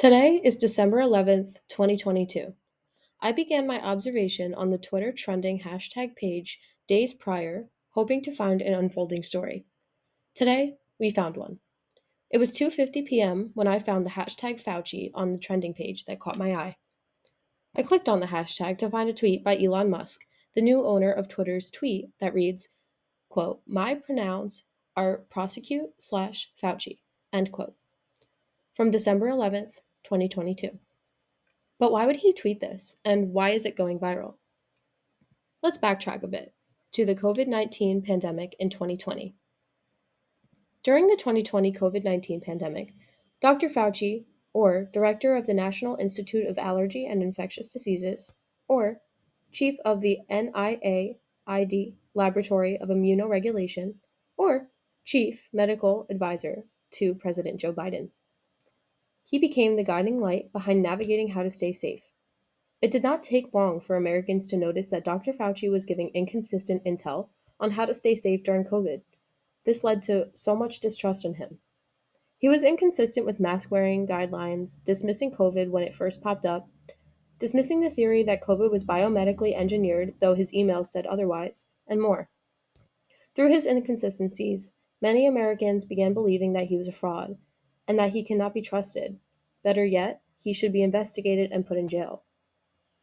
Today is December 11th, 2022. I began my observation on the Twitter trending hashtag page days prior, hoping to find an unfolding story. Today, we found one. It was 2:50 p.m. when I found the hashtag Fauci on the trending page that caught my eye. I clicked on the hashtag to find a tweet by Elon Musk, the new owner of Twitter's tweet that reads, quote, "My pronouns are prosecute slash Fauci," end quote, from December 11th, 2022. But why would he tweet this, and why is it going viral? Let's backtrack a bit to the COVID 19 pandemic in 2020. During the 2020 COVID 19 pandemic, Dr. Fauci, or Director of the National Institute of Allergy and Infectious Diseases, or Chief of the NIAID Laboratory of Immunoregulation, or Chief Medical Advisor to President Joe Biden. He became the guiding light behind navigating how to stay safe. It did not take long for Americans to notice that Dr. Fauci was giving inconsistent intel on how to stay safe during COVID. This led to so much distrust in him. He was inconsistent with mask wearing guidelines, dismissing COVID when it first popped up, dismissing the theory that COVID was biomedically engineered, though his emails said otherwise, and more. Through his inconsistencies, many Americans began believing that he was a fraud and that he cannot be trusted. Better yet, he should be investigated and put in jail.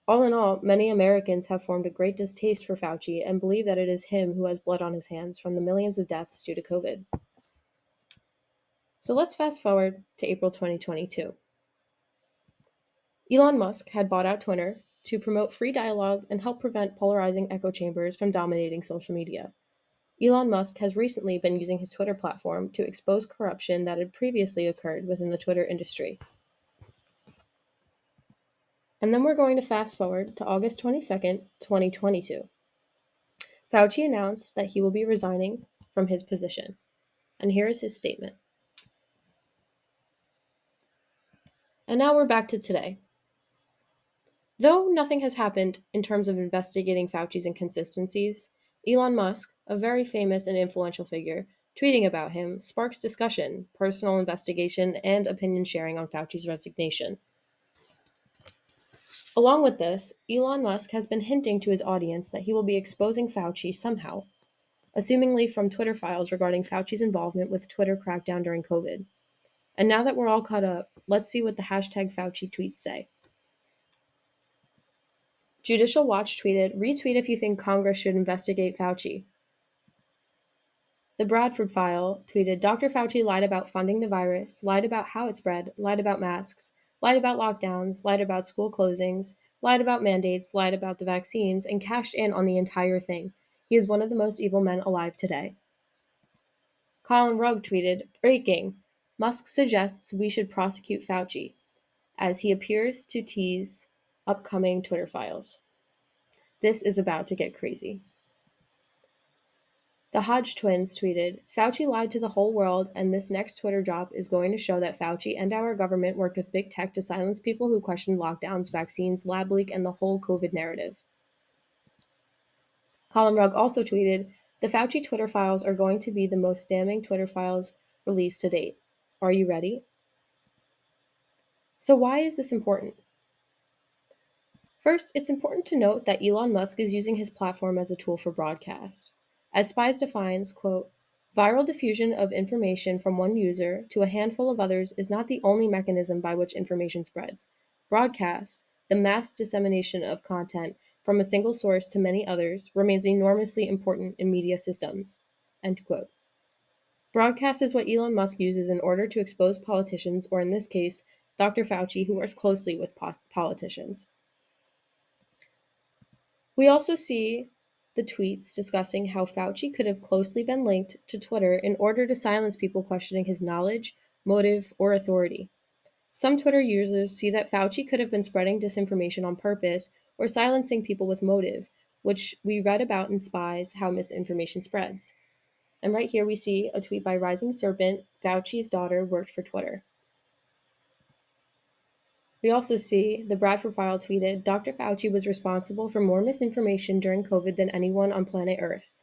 All in all, many Americans have formed a great distaste for Fauci and believe that it is him who has blood on his hands from the millions of deaths due to COVID. So let's fast forward to April 2022. Elon Musk had bought out Twitter to promote free dialogue and help prevent polarizing echo chambers from dominating social media. Elon Musk has recently been using his Twitter platform to expose corruption that had previously occurred within the Twitter industry. And then we're going to fast forward to August 22nd, 2022. Fauci announced that he will be resigning from his position. And here is his statement. And now we're back to today. Though nothing has happened in terms of investigating Fauci's inconsistencies, Elon Musk, a very famous and influential figure, tweeting about him sparks discussion, personal investigation, and opinion sharing on Fauci's resignation. Along with this, Elon Musk has been hinting to his audience that he will be exposing Fauci somehow, assumingly from Twitter files regarding Fauci's involvement with Twitter crackdown during COVID. And now that we're all caught up, let's see what the hashtag Fauci tweets say. Judicial Watch tweeted, "Retweet if you think Congress should investigate Fauci." The Bradford File tweeted, "Dr. Fauci lied about funding the virus, lied about how it spread, lied about masks, lied about lockdowns, lied about school closings, lied about mandates, lied about the vaccines, and cashed in on the entire thing. He is one of the most evil men alive today." Colin Rugg tweeted, "Breaking. Musk suggests we should prosecute Fauci, as he appears to tease upcoming Twitter files. This is about to get crazy." The Hodge twins tweeted, "Fauci lied to the whole world, and this next Twitter drop is going to show that Fauci and our government worked with big tech to silence people who questioned lockdowns, vaccines, lab leak, and the whole COVID narrative." Colin Rugg also tweeted, "The Fauci Twitter files are going to be the most damning Twitter files released to date. Are you ready?" So why is this important? First, it's important to note that Elon Musk is using his platform as a tool for broadcast. As Spies defines, quote, "Viral diffusion of information from one user to a handful of others is not the only mechanism by which information spreads. Broadcast, the mass dissemination of content from a single source to many others, remains enormously important in media systems." End quote. Broadcast is what Elon Musk uses in order to expose politicians, or in this case, Dr. Fauci, who works closely with politicians. We also see the tweets discussing how Fauci could have closely been linked to Twitter in order to silence people questioning his knowledge, motive, or authority. Some Twitter users see that Fauci could have been spreading disinformation on purpose or silencing people with motive, which we read about in Spies How Misinformation Spreads. And right here we see a tweet by Rising Serpent, "Fauci's daughter worked for Twitter." We also see the Bradford File tweeted, "Dr. Fauci was responsible for more misinformation during COVID than anyone on planet Earth."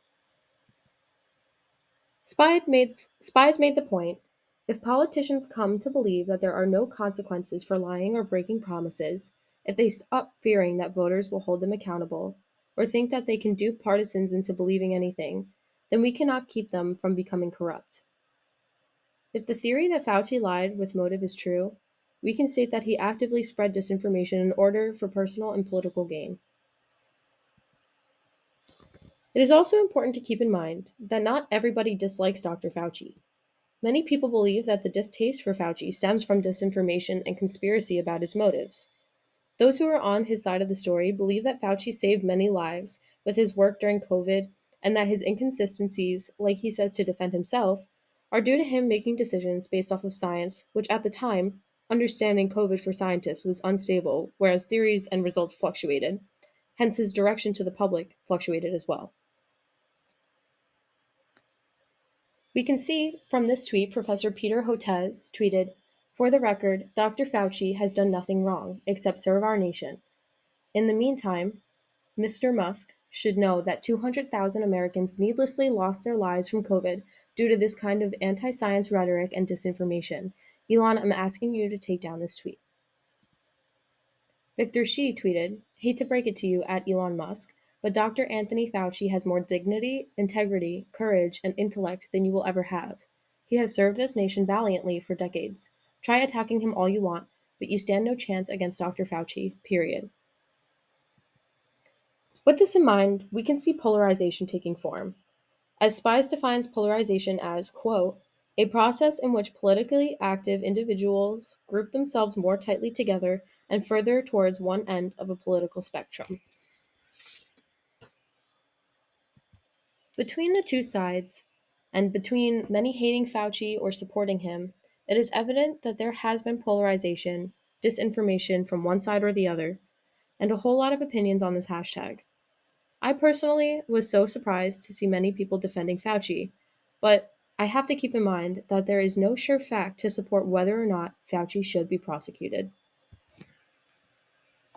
Spies made the point If politicians come to believe that there are no consequences for lying or breaking promises, if they stop fearing that voters will hold them accountable, or think that they can dupe partisans into believing anything, then we cannot keep them from becoming corrupt. If the theory that Fauci lied with motive is true, we can state that he actively spread disinformation in order for personal and political gain. It is also important to keep in mind that not everybody dislikes Dr. Fauci. Many people believe that the distaste for Fauci stems from disinformation and conspiracy about his motives. Those who are on his side of the story believe that Fauci saved many lives with his work during COVID and that his inconsistencies, like he says to defend himself, are due to him making decisions based off of science, which at the time, understanding COVID for scientists was unstable, whereas theories and results fluctuated. Hence, his direction to the public fluctuated as well. We can see from this tweet, Professor Peter Hotez tweeted, "For the record, Dr. Fauci has done nothing wrong except serve our nation. In the meantime, Mr. Musk should know that 200,000 Americans needlessly lost their lives from COVID due to this kind of anti science rhetoric and disinformation. Elon, I'm asking you to take down this tweet." Victor Shi tweeted, "Hate to break it to you at Elon Musk, but Dr. Anthony Fauci has more dignity, integrity, courage, and intellect than you will ever have. He has served this nation valiantly for decades. Try attacking him all you want, but you stand no chance against Dr. Fauci, period." With this in mind, we can see polarization taking form. As Spies defines polarization as, quote, "a process in which politically active individuals group themselves more tightly together and further towards one end of a political spectrum." Between the two sides, and between many hating Fauci or supporting him, it is evident that there has been polarization, disinformation from one side or the other, and a whole lot of opinions on this hashtag. I personally was so surprised to see many people defending Fauci, but I have to keep in mind that there is no sure fact to support whether or not Fauci should be prosecuted.